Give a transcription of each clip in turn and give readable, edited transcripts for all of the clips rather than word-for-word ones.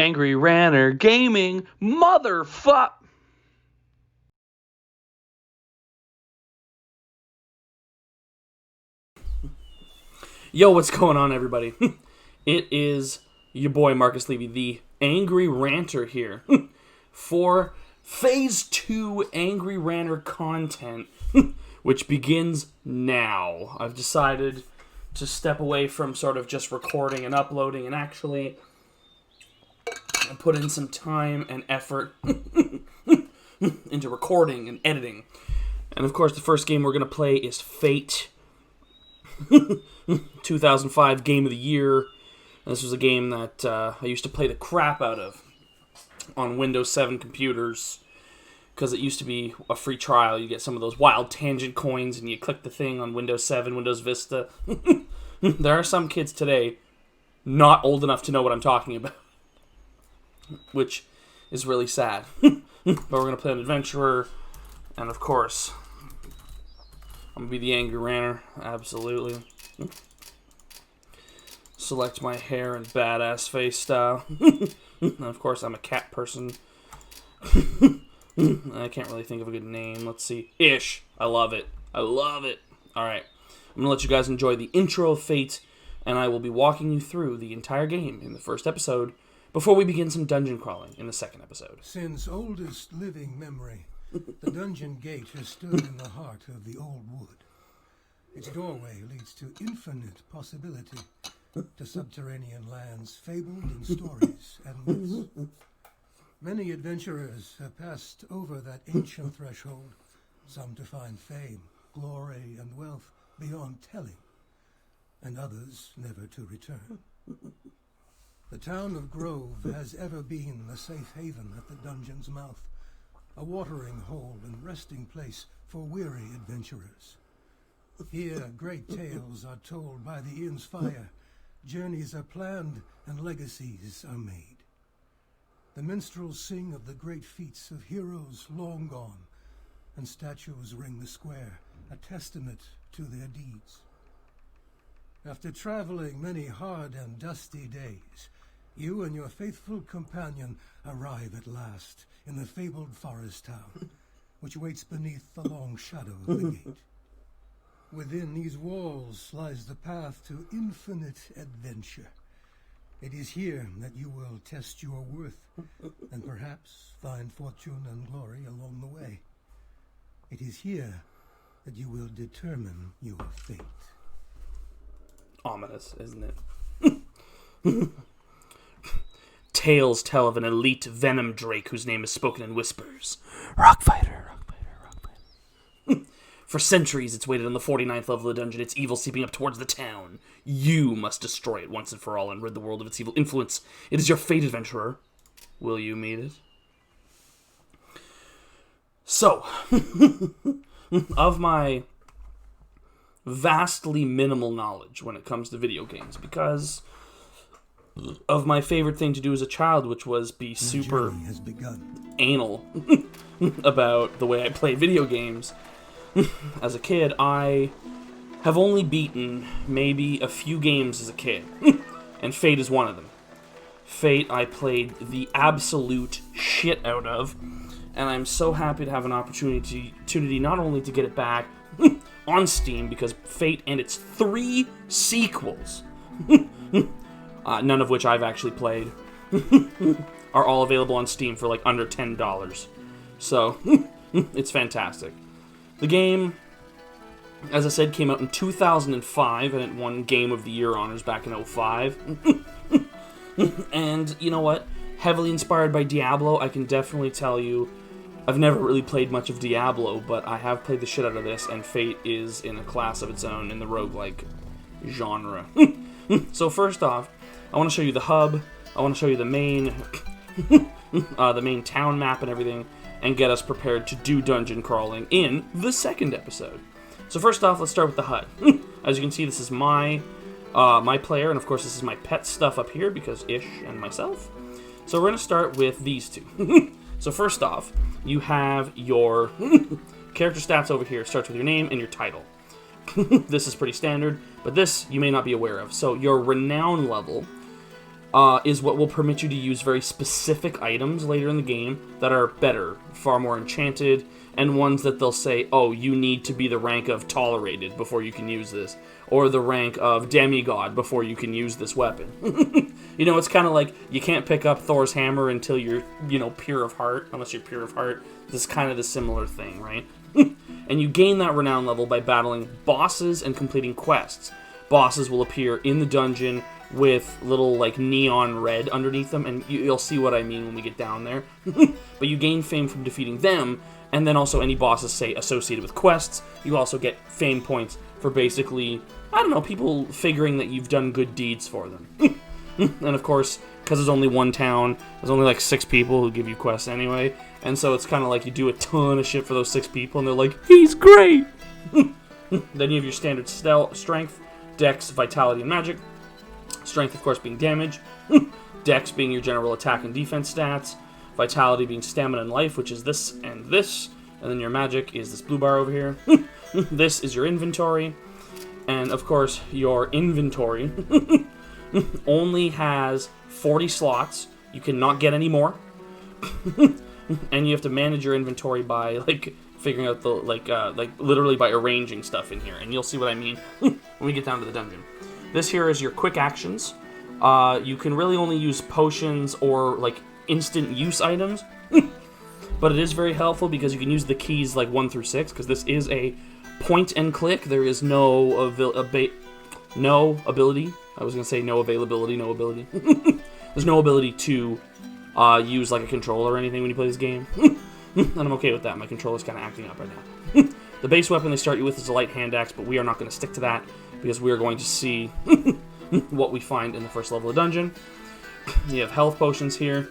Angry Ranter Gaming, motherfuck. Yo, what's going on, everybody? It is your boy Marcus Levy, the Angry Ranter here, for Phase 2 Angry Ranter content, which begins now. I've decided to step away from sort of just recording and uploading and actually put in some time and effort into recording and editing. And of course, the first game we're going to play is Fate. 2005 Game of the Year. This was a game that I used to play the crap out of on Windows 7 computers, because it used to be a free trial. You get some of those wild tangent coins and you click the thing on Windows 7, Windows Vista. There are some kids today not old enough to know what I'm talking about, which is really sad. But we're going to play an adventurer, and of course, I'm going to be the Angry Ranter, absolutely. Select my hair and badass face style. And of course, I'm a cat person. I can't really think of a good name. Let's see. Ish. I love it. I love it. Alright. I'm going to let you guys enjoy the intro of Fate, and I will be walking you through the entire game in the first episode before we begin some dungeon crawling in the second episode. Since oldest living memory, the dungeon gate has stood in the heart of the old wood. Its doorway leads to infinite possibility, to subterranean lands fabled in stories and myths. Many adventurers have passed over that ancient threshold, some to find fame, glory, and wealth beyond telling, and others never to return. The town of Grove has ever been a safe haven at the dungeon's mouth, a watering hole and resting place for weary adventurers. Here, great tales are told by the inn's fire, journeys are planned, and legacies are made. The minstrels sing of the great feats of heroes long gone, and statues ring the square, a testament to their deeds. After traveling many hard and dusty days, you and your faithful companion arrive at last in the fabled forest town, which waits beneath the long shadow of the gate. Within these walls lies the path to infinite adventure. It is here that you will test your worth, and perhaps find fortune and glory along the way. It is here that you will determine your fate. Ominous, isn't it? Tales tell of an elite venom drake whose name is spoken in whispers. Rockfighter, rockfighter, rockfighter. For centuries, it's waited on the 49th level of the dungeon, its evil seeping up towards the town. You must destroy it once and for all and rid the world of its evil influence. It is your fate, adventurer. Will you meet it? So, of my vastly minimal knowledge when it comes to video games, because of my favorite thing to do as a child, which was be super anal about the way I play video games. As a kid, I have only beaten maybe a few games as a kid, and Fate is one of them. Fate I played the absolute shit out of, and I'm so happy to have an opportunity not only to get it back on Steam, because Fate and its 3 sequels, none of which I've actually played, are all available on Steam for like under $10. So, it's fantastic. The game, as I said, came out in 2005, and it won Game of the Year honors back in 2005. And, you know what? Heavily inspired by Diablo, I can definitely tell you, I've never really played much of Diablo, but I have played the shit out of this, and Fate is in a class of its own in the roguelike genre. So first off, I want to show you the hub, I want to show you the main town map and everything, and get us prepared to do dungeon crawling in the second episode. So first off, let's start with the HUD. As you can see, this is my player, and of course this is my pet stuff up here, because Ish and myself. So we're going to start with these two. So first off, you have your character stats over here. It starts with your name and your title. This is pretty standard, but this you may not be aware of. So your renown level is what will permit you to use very specific items later in the game that are better, far more enchanted, and ones that they'll say, oh, you need to be the rank of tolerated before you can use this, or the rank of demigod before you can use this weapon. You know, it's kind of like you can't pick up Thor's hammer until you're, you know, pure of heart, unless you're pure of heart. This is kind of the similar thing, right? And you gain that renown level by battling bosses and completing quests. Bosses will appear in the dungeon with little, like, neon red underneath them, and you'll see what I mean when we get down there. But you gain fame from defeating them, and then also any bosses, say, associated with quests. You also get fame points for basically, I don't know, people figuring that you've done good deeds for them. And of course, because there's only one town, there's only like 6 people who give you quests anyway, and so it's kind of like you do a ton of shit for those 6 people, and they're like, he's great! Then you have your standard strength, dex, vitality, and magic. Strength, of course, being damage. Dex being your general attack and defense stats. Vitality being stamina and life, which is this and this. And then your magic is this blue bar over here. This is your inventory. And, of course, your inventory only has 40 slots. You cannot get any more. And you have to manage your inventory by, like, figuring out the, like literally by arranging stuff in here. And you'll see what I mean when we get down to the dungeon. This here is your quick actions. You can really only use potions or, like, instant use items. But it is very helpful because you can use the keys, like, 1 through 6, because this is a point and click. There is no ability. I was going to say no availability, no ability. There's no ability to use, like, a controller or anything when you play this game. And I'm okay with that. My controller's kind of acting up right now. The base weapon they start you with is a light hand axe, but we are not going to stick to that because we are going to see what we find in the first level of the dungeon. You have health potions here.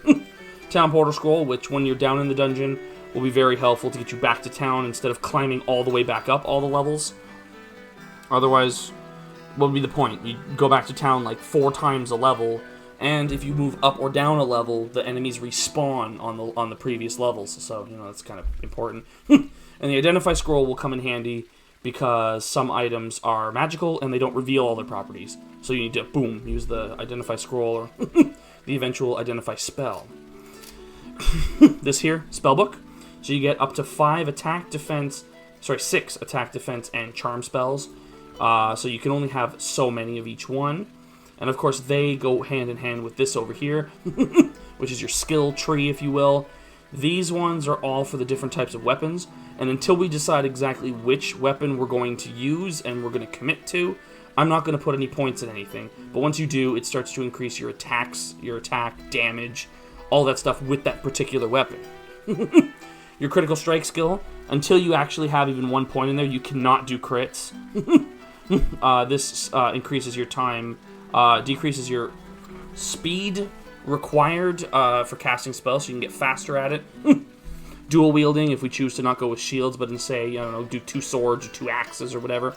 Town Portal Scroll, which when you're down in the dungeon will be very helpful to get you back to town instead of climbing all the way back up all the levels. Otherwise, what would be the point? You go back to town like 4 times a level, and if you move up or down a level, the enemies respawn on the previous levels. So, you know, that's kind of important. And the Identify Scroll will come in handy because some items are magical and they don't reveal all their properties. So you need to, boom, use the Identify Scroll or the eventual Identify Spell. This here, Spellbook. So you get up to 6 attack, defense, and charm spells. So you can only have so many of each one. And of course they go hand in hand with this over here, which is your skill tree, if you will. These ones are all for the different types of weapons, and until we decide exactly which weapon we're going to use and we're going to commit to, I'm not going to put any points in anything. But once you do, it starts to increase your attacks, your attack, damage, all that stuff with that particular weapon. Your critical strike skill, until you actually have even 1 point in there, you cannot do crits. This increases your time, decreases your speed required for casting spells, so you can get faster at it. Dual wielding, if we choose to not go with shields, but instead, I don't know, do 2 swords or 2 axes or whatever.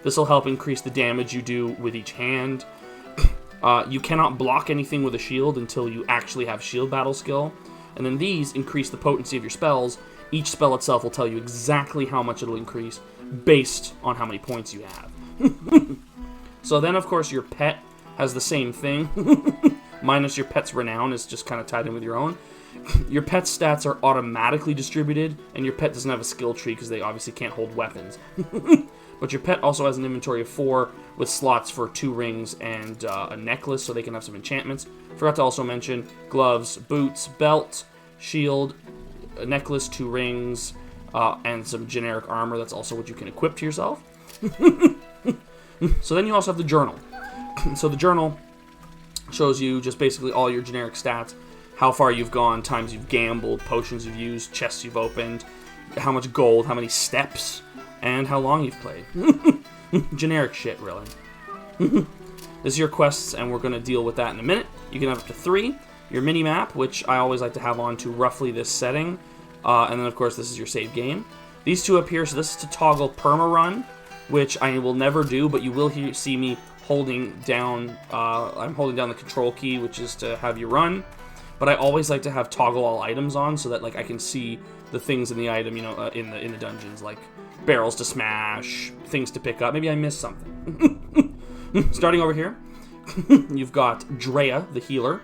This will help increase the damage you do with each hand. You cannot block anything with a shield until you actually have shield battle skill. And then these increase the potency of your spells. Each spell itself will tell you exactly how much it'll increase based on how many points you have. So then, of course, your pet has the same thing, minus your pet's renown is just kind of tied in with your own. Your pet's stats are automatically distributed, and your pet doesn't have a skill tree because they obviously can't hold weapons. But your pet also has an inventory of 4 with slots for 2 rings and a necklace, so they can have some enchantments. Forgot to also mention gloves, boots, belt, shield, a necklace, 2 rings, and some generic armor. That's also what you can equip to yourself. So then you also have the journal. So the journal shows you just basically all your generic stats, how far you've gone, times you've gambled, potions you've used, chests you've opened, how much gold, how many steps, and how long you've played. Generic shit, really. This is your quests, and we're going to deal with that in a minute. You can have up to 3. Your mini-map, which I always like to have on to roughly this setting. And then, of course, this is your save game. These 2 up here, so this is to toggle perma-run, which I will never do, but you will see me holding down, I'm holding down the control key, which is to have you run, but I always like to have toggle all items on so that, like, I can see the things in the item, you know, in the dungeons, like barrels to smash, things to pick up. Maybe I missed something. Starting over here, You've got Drea, the healer.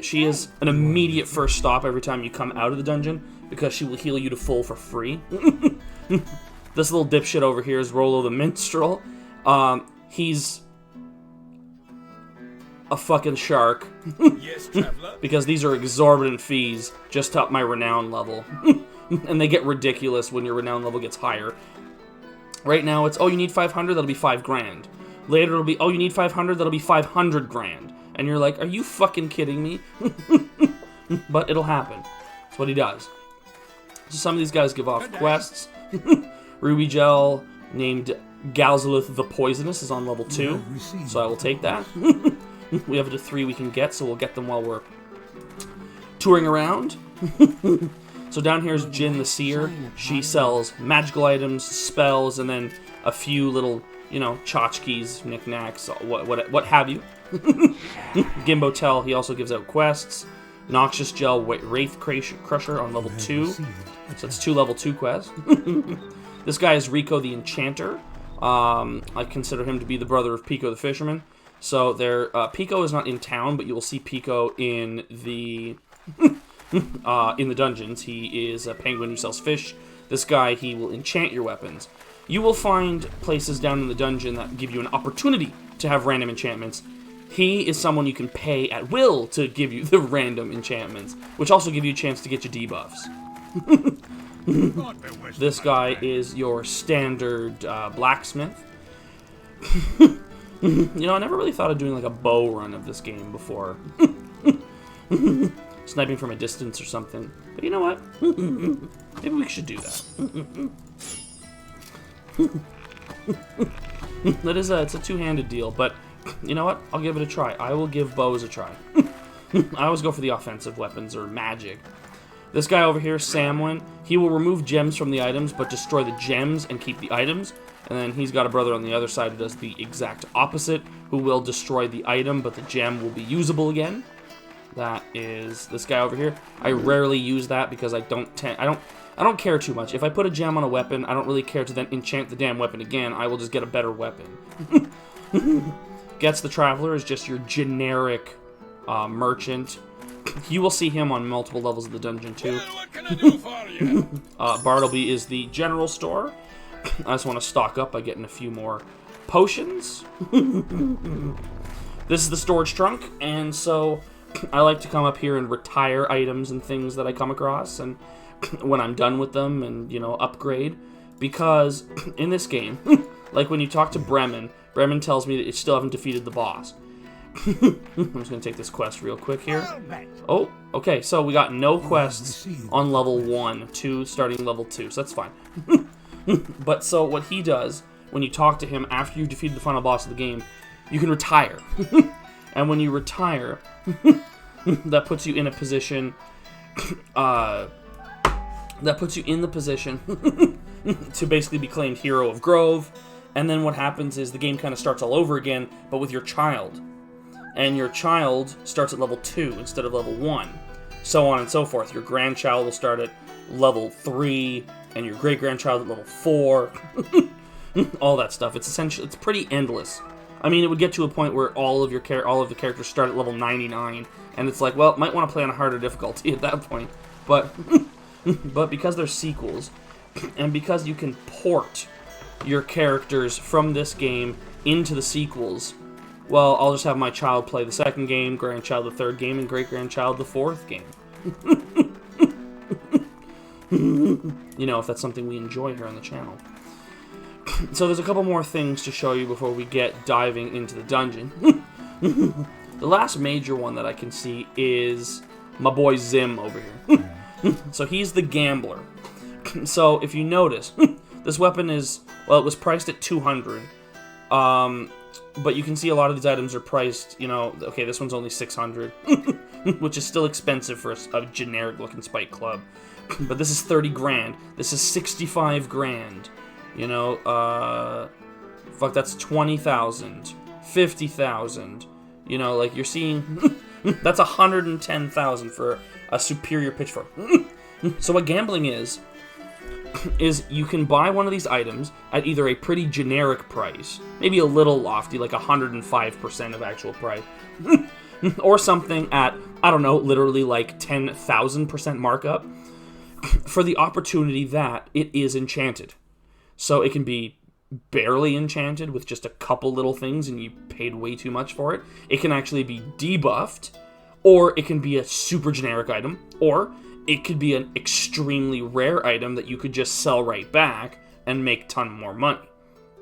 She is an immediate first stop every time you come out of the dungeon, because she will heal you to full for free. This little dipshit over here is Rollo the Minstrel. He's a fucking shark. Yes, traveler. Because these are exorbitant fees just to up my renown level. And they get ridiculous when your renown level gets higher. Right now it's, oh, you need 500, that'll be 5 grand. Later it'll be, oh, you need 500, that'll be 500 grand. And you're like, are you fucking kidding me? But it'll happen. That's what he does. So some of these guys give off quests. Ruby Gel, named Galzaluth the Poisonous, is on level 2. So I will take that. We have up to 3 we can get, so we'll get them while we're touring around. So down here is Jin the Seer. She sells magical items, spells, and then a few little, you know, tchotchkes, knickknacks, what have you. Gimbo Tell, he also gives out quests. Noxious Gel, Wraith Crusher on level 2. So that's 2 level 2 quests. This guy is Rico the Enchanter. I consider him to be the brother of Pico the Fisherman. So Pico is not in town, but you will see Pico in the dungeons. He is a penguin who sells fish. This guy, he will enchant your weapons. You will find places down in the dungeon that give you an opportunity to have random enchantments. He is someone you can pay at will to give you the random enchantments, which also give you a chance to get your debuffs. This guy is your standard blacksmith. You know, I never really thought of doing like a bow run of this game before. Sniping from a distance or something. But you know what? Maybe we should do that. It's a two-handed deal, but you know what? I'll give it a try. I will give bows a try. I always go for the offensive weapons or magic. This guy over here, Samwin, he will remove gems from the items, but destroy the gems and keep the items. And then he's got a brother on the other side who does the exact opposite, who will destroy the item, but the gem will be usable again. That is this guy over here. I rarely use that because I don't care too much. If I put a gem on a weapon, I don't really care to then enchant the damn weapon again. I will just get a better weapon. Gets the Traveler is just your generic merchant. You will see him on multiple levels of the dungeon too. Well, what can I do for you? Bartleby is the general store. I just want to stock up by getting a few more potions. This is the storage trunk, and so I like to come up here and retire items and things that I come across, and when I'm done with them, and, you know, upgrade. Because in this game, like when you talk to Bremen tells me that you still haven't defeated the boss. I'm just going to take this quest real quick here. Oh, okay, so we got no quests on level 1 to starting level 2, so that's fine. But so what he does, when you talk to him after you've defeated the final boss of the game, you can retire. And when you retire, that puts you in a position, to basically be claimed Hero of Grove. And then what happens is the game kind of starts all over again, but with your child. And your child starts at level 2 instead of level 1. So on and so forth. Your grandchild will start at level 3, and your great-grandchild at level 4. All that stuff. It's pretty endless. I mean, it would get to a point where all of the characters start at level 99, and it's like, well, might want to play on a harder difficulty at that point. But but because they're sequels, and because you can port your characters from this game into the sequels, well, I'll just have my child play the second game, grandchild the third game, and great-grandchild the fourth game. You know, if that's something we enjoy here on the channel. So there's a couple more things to show you before we get diving into the dungeon. The last major one that I can see is my boy Zim over here. So he's the gambler. So if you notice, this weapon is, well, it was priced at 200. But you can see a lot of these items are priced, you know, okay, this one's only 600, which is still expensive for a generic-looking Spike Club. But this is 30 grand. This is 65 grand. You know, fuck, that's 20,000, 50,000. You know, like, you're seeing, that's 110,000 for a superior pitchfork. So what gambling is is you can buy one of these items at either a pretty generic price, maybe a little lofty, like 105% of actual price, or something at, I don't know, literally like 10,000% markup, for the opportunity that it is enchanted. So it can be barely enchanted with just a couple little things and you paid way too much for it. It can actually be debuffed, or it can be a super generic item, or it could be an extremely rare item that you could just sell right back and make a ton more money.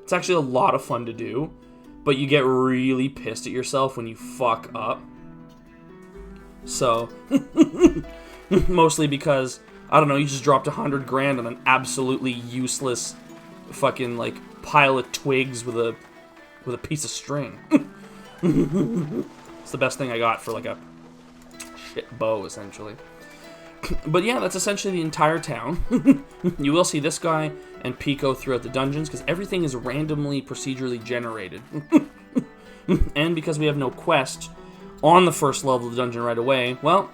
It's actually a lot of fun to do, but you get really pissed at yourself when you fuck up. So, mostly because, I don't know, you just dropped 100 grand on an absolutely useless fucking, like, pile of twigs with a piece of string. It's the best thing I got for, like, a shit bow, essentially. But yeah, that's essentially the entire town. You will see this guy and Pico throughout the dungeons, because everything is randomly, procedurally generated. And because we have no quest on the first level of the dungeon right away, well,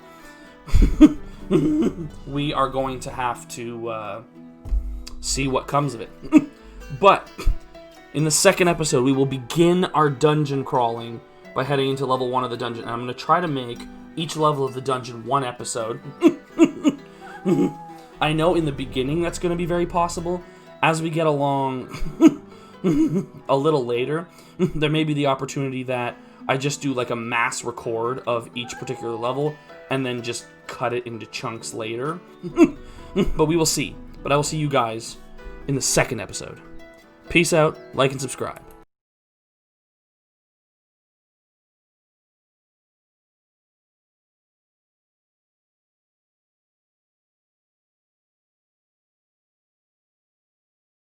we are going to have to see what comes of it. But in the second episode, we will begin our dungeon crawling by heading into level 1 of the dungeon. And I'm going to try to make each level of the dungeon one episode. I know in the beginning that's going to be very possible. As we get along a little later, there may be the opportunity that I just do like a mass record of each particular level and then just cut it into chunks later. But we will see. But I will see you guys in the second episode. Peace out, like and subscribe.